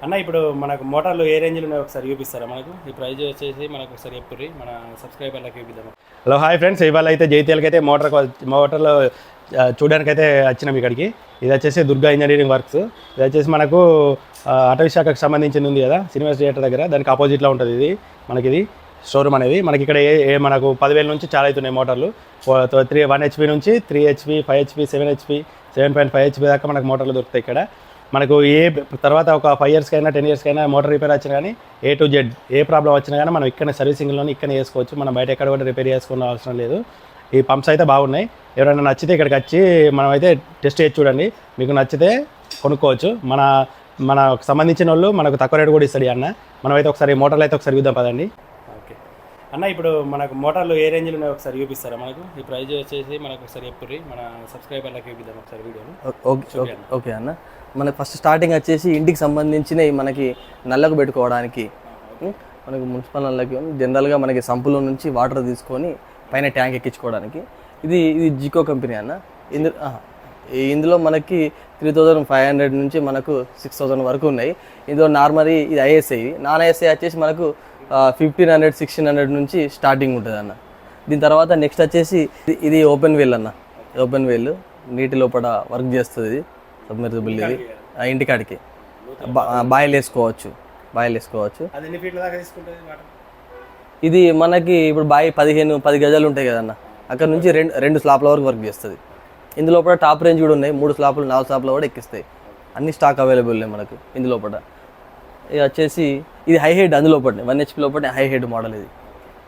అన్న ఇప్పుడు మనకు మోటార్లు ఏ రేంజ్లో ఉన్నాయో ఒకసారి చూపిస్తారా? మనకు ఈ ప్రైజ్ వచ్చేసి మనకు ఒకసారి చెప్పుర్రి, మన సబ్స్క్రైబర్లకు చూపిద్దాం. హలో హాయ్ ఫ్రెండ్స్, ఇవాళ అయితే జైత్యాలకి అయితే మోటార్లో చూడడానికి అయితే వచ్చినాం ఇక్కడికి. ఇది వచ్చేసి దుర్గా ఇంజనీరింగ్ వర్క్స్. ఇది వచ్చేసి మనకు అటవీ శాఖకు సంబంధించింది ఉంది కదా, శ్రీనివాస్ థియేటర్ దగ్గర, దానికి ఆపోజిట్లో ఉంటుంది ఇది మనకి. ఇది షోరూమ్ అనేది మనకి ఇక్కడ మనకు 10,000 నుంచి చాలా అవుతున్నాయి మోటార్లు. 1 HP నుంచి 3 HP, 5 HP, 7 HP, 7.5 HP దాకా మనకు మోటార్లు దొరుకుతాయి ఇక్కడ. మనకు తర్వాత ఒక 5 yearsకైనా 10 yearsకైనా మోటార్ రిపేర్ వచ్చినా కానీ A to Z A problem వచ్చినా కానీ మనం ఇక్కడ సర్వీసింగ్లోనే ఇక్కడ చేసుకోవచ్చు. మనం బయట ఎక్కడ కూడా రిపేర్ చేసుకోవాల్సిన అవసరం లేదు. ఈ పంప్స్ అయితే బాగున్నాయి. ఎవరైనా నచ్చితే ఇక్కడికి వచ్చి మనం అయితే టెస్ట్ చేసి చూడండి. మీకు నచ్చితే కొనుక్కోవచ్చు. మనకు సంబంధించిన వాళ్ళు మనకు తక్కువ రేటు కూడా ఇస్తాడు అన్న. మనమైతే ఒకసారి మోటార్లు అయితే ఒకసారి చూద్దాం పదండి. ఓకే అన్న, ఇప్పుడు మనకు మోటార్లు ఏ రేంజ్లో ఉన్నాయో ఒకసారి చూపిస్తారా? మనకు ఈ ప్రైజ్ వచ్చేసి మనకు ఒకసారి చెప్పుర్రి, మన సబ్స్క్రైబర్లకు చూపిద్దాం ఒకసారి వీడియోని. ఓకే అన్న, మనకి ఫస్ట్ స్టార్టింగ్ వచ్చేసి ఇంటికి సంబంధించినవి మనకి నల్లకు పెట్టుకోవడానికి, మనకి మున్సిపల్ నల్లకి జనరల్గా మనకి సంపులో నుంచి వాటర్ తీసుకొని పైన ట్యాంక్ ఎక్కించుకోవడానికి. ఇది జికో కంపెనీ అన్న. ఇందులో మనకి 3,500 నుంచి మనకు 6,000 వరకు ఉన్నాయి. ఇందులో నార్మల్ ఇది ఐఎస్ఐ, నాన్ ఐఎస్ఐ వచ్చేసి మనకు 1,500, 1,600 నుంచి స్టార్టింగ్ ఉంటుంది అన్న. దీని తర్వాత నెక్స్ట్ వచ్చేసి ఇది ఓపెన్ వెల్ అన్న. ఓపెన్ వెల్ నీటి లోపల వర్క్ చేస్తుంది. ఇది సబ్మెర్సిబుల్. ఇది ఇంటికాడికి బాయిల్ వేసుకోవచ్చు. ఇది మనకి ఇప్పుడు బాయి 10 గజాలు ఉంటాయి కదన్న, అక్కడ నుంచి రెండు స్లాప్ల వరకు వర్క్ చేస్తుంది. ఇందులోపల టాప్ రేంజ్ కూడా ఉన్నాయి. 3 స్లాప్లు 4 స్లాప్లు కూడా ఎక్కిస్తాయి. అన్ని స్టాక్ అవైలబుల్ ఉన్నాయి మనకు ఇందులోపల. ఇది వచ్చేసి ఇది హై హెడ్, అందులోపటి 1 HP లోపటి హై హెడ్ మోడల్ ఇది.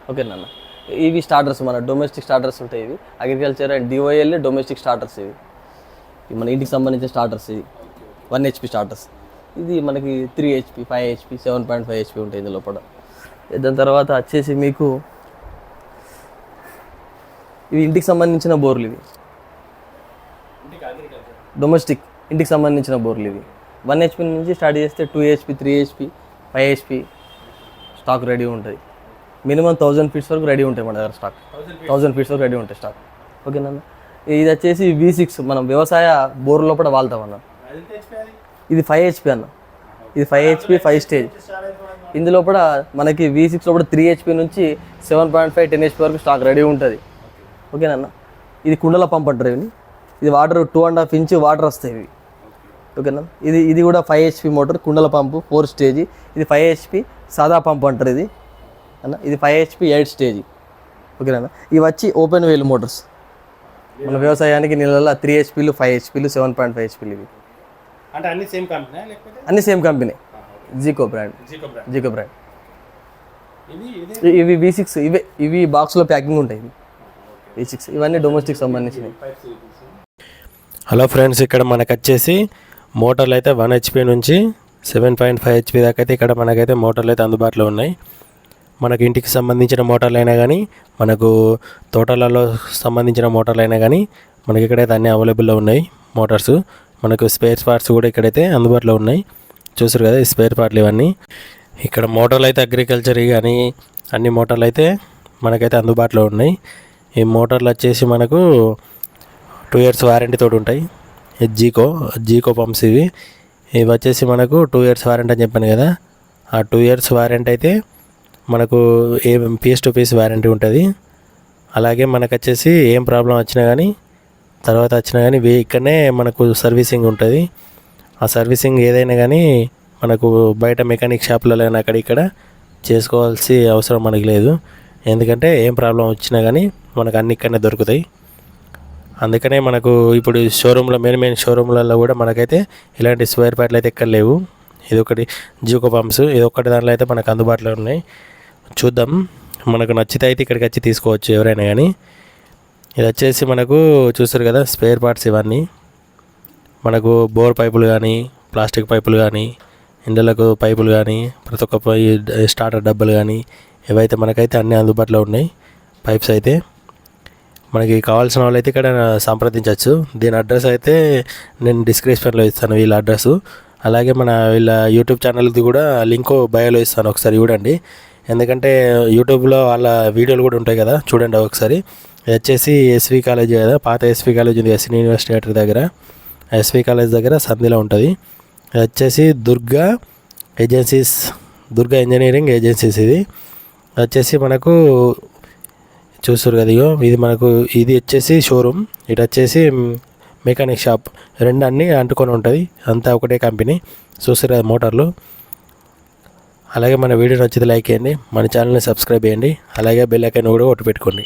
ఓకేనా అన్న, ఇవి స్టార్టర్స్, మన డొమెస్టిక్ స్టార్టర్స్ ఉంటాయి. ఇవి agriculture and DOL domestic starters. ఇవి మన ఇంటికి సంబంధించిన స్టార్టర్స్. ఇది 1 HP స్టార్టర్స్. ఇది మనకి 3 HP, 5 HP, 7.5 HP ఉంటాయి ఇందులో లోపల. దాని తర్వాత వచ్చేసి మీకు ఇవి ఇంటికి సంబంధించిన బోర్లు. ఇవి డొమెస్టిక్ ఇంటికి సంబంధించిన బోర్లు. ఇవి 1 HP నుంచి స్టార్ట్ చేస్తే 2 HP, 3 HP, 5 HP stock ready ఉంటుంది. మినిమం 1000 feet వరకు రెడీ ఉంటాయి మన దగ్గర స్టాక్. 1000 feet వరకు రెడీ ఉంటాయి స్టాక్. ఓకేనా, ఇది వచ్చేసి V6 మనం వ్యవసాయ బోర్ లోపల వాళ్తాం అన్న. ఇది 5 HP అన్న. ఇది 5 HP 5 stage. ఇందులో కూడా మనకి V6 లోపల 3 HP నుంచి 7.5, 10 HP వరకు స్టాక్ రెడీ ఉంటుంది. ఓకేనా, ఇది కుండల పంప్ అంటారు. ఇది వాటర్ 2.5 inch వాటర్ వస్తాయి ఇవి. ఓకేనా, ఇది కూడా 5 HP మోటార్, కుండల పంపు 4 stage. ఇది 5 HP సాదా పంప్ అంటారు ఇది అన్న. ఇది 5 HP 8 stage. ఓకేనా, ఇవి వచ్చి ఓపెన్ వెల్ మోటార్స్. మన వ్యవసాయానికి నీళ్ళ 3 HPలు, 5 HPలు, 7.5 HPలు. ఇవి అంటే అన్ని సేమ్ కంపెనీ లేకపోతే? అన్ని సేమ్ కంపెనీ, జికో బ్రాండ్. ఇవి V6. ఇవి బాక్స్లో ప్యాకింగ్ ఉంటాయి. V6 ఇవన్నీ డొమెస్టిక్ సంబంధించినవి. హలో ఫ్రెండ్స్, ఇక్కడ మనకు వచ్చేసి మోటార్లు అయితే 1 HP నుంచి 7.5 HP దాకా అయితే ఇక్కడ మనకైతే మోటార్లు అయితే అందుబాటులో ఉన్నాయి. మనకి ఇంటికి సంబంధించిన మోటార్లు అయినా కానీ, మనకు తోటలలో సంబంధించిన మోటార్లు అయినా కానీ మనకి ఇక్కడైతే అన్నీ అవైలబుల్లో ఉన్నాయి మోటార్స్. మనకు స్పేర్ పార్ట్స్ కూడా ఇక్కడైతే అందుబాటులో ఉన్నాయి. చూసారు కదా ఈ స్పేర్ పార్ట్లు ఇవన్నీ. ఇక్కడ మోటార్లు అయితే అగ్రికల్చర్ కానీ అన్ని మోటార్లు అయితే మనకైతే అందుబాటులో ఉన్నాయి. ఈ మోటార్లు వచ్చేసి మనకు 2 years వారంటీ తోటి ఉంటాయి. జీకో పంప్స్ ఇవి వచ్చేసి మనకు 2 years వారంటీ అని చెప్పాను కదా. ఆ 2 years వారంటీ అయితే మనకు పీస్ టు పీస్ వారంటీ ఉంటుంది. అలాగే మనకు వచ్చేసి ఏం ప్రాబ్లం వచ్చినా కానీ, తర్వాత వచ్చినా కానీ ఇక్కడనే మనకు సర్వీసింగ్ ఉంటుంది. ఆ సర్వీసింగ్ ఏదైనా కానీ మనకు బయట మెకానిక్ షాప్లలో అక్కడ ఇక్కడ చేసుకోవాల్సి అవసరం మనకి లేదు. ఎందుకంటే ఏం ప్రాబ్లం వచ్చినా కానీ మనకు అన్ని ఇక్కడనే దొరుకుతాయి. అందుకనే మనకు ఇప్పుడు షోరూంలో మెయిన్ షోరూంలలో కూడా మనకైతే ఇలాంటి స్పేర్ పార్ట్లు అయితే ఎక్కడ లేవు. ఇదొకటి జీకో పంప్స్, ఇదొకటి దాంట్లో అయితే మనకు అందుబాటులో ఉన్నాయి. చూద్దాం, మనకు నచ్చితే అయితే ఇక్కడికి వచ్చి తీసుకోవచ్చు ఎవరైనా కానీ. ఇది వచ్చేసి మనకు చూస్తారు కదా స్పేర్ పార్ట్స్. ఇవన్నీ మనకు బోర్ పైపులు కానీ, ప్లాస్టిక్ పైపులు కానీ, ఇండ్లకు పైపులు కానీ, ప్రతి ఒక్క స్టార్టర్ డబ్బులు కానీ ఇవైతే మనకైతే అన్నీ అందుబాటులో ఉన్నాయి. పైప్స్ అయితే మనకి కావాల్సిన వాళ్ళు అయితే ఇక్కడ సంప్రదించవచ్చు. దీని అడ్రస్ అయితే నేను డిస్క్రిప్షన్లో ఇస్తాను, వీళ్ళ అడ్రస్. అలాగే వీళ్ళ యూట్యూబ్ ఛానల్ది కూడా లింక్ బయోలో ఇస్తాను, ఒకసారి చూడండి. ఎందుకంటే యూట్యూబ్లో వాళ్ళ వీడియోలు కూడా ఉంటాయి కదా, చూడండి ఒకసారి. వచ్చేసి ఎస్వి కాలేజ్ కదా, పాత ఎస్వి కాలేజ్ ఉంది ఎస్వి యూనివర్సిటీ థియేటర్ దగ్గర. ఎస్వి కాలేజ్ దగ్గర సంధిలో ఉంటుంది. వచ్చేసి Durga agencies, Durga engineering agencies. ఇది వచ్చేసి మనకు చూస్తారు కదా, ఇగో ఇది మనకు ఇది వచ్చేసి షోరూమ్, ఇటు వచ్చేసి మెకానిక్ షాప్. రెండు అన్నీ అంటుకొని ఉంటుంది, అంతా ఒకటే కంపెనీ. చూస్తారు కదా మోటార్లు. అలాగే మన వీడియో నచ్చితే లైక్ చేయండి, మన ఛానల్ని సబ్స్క్రైబ్ చేయండి, అలాగే బెల్ ఐకాన్ కూడా కొట్టి పెట్టుకోండి.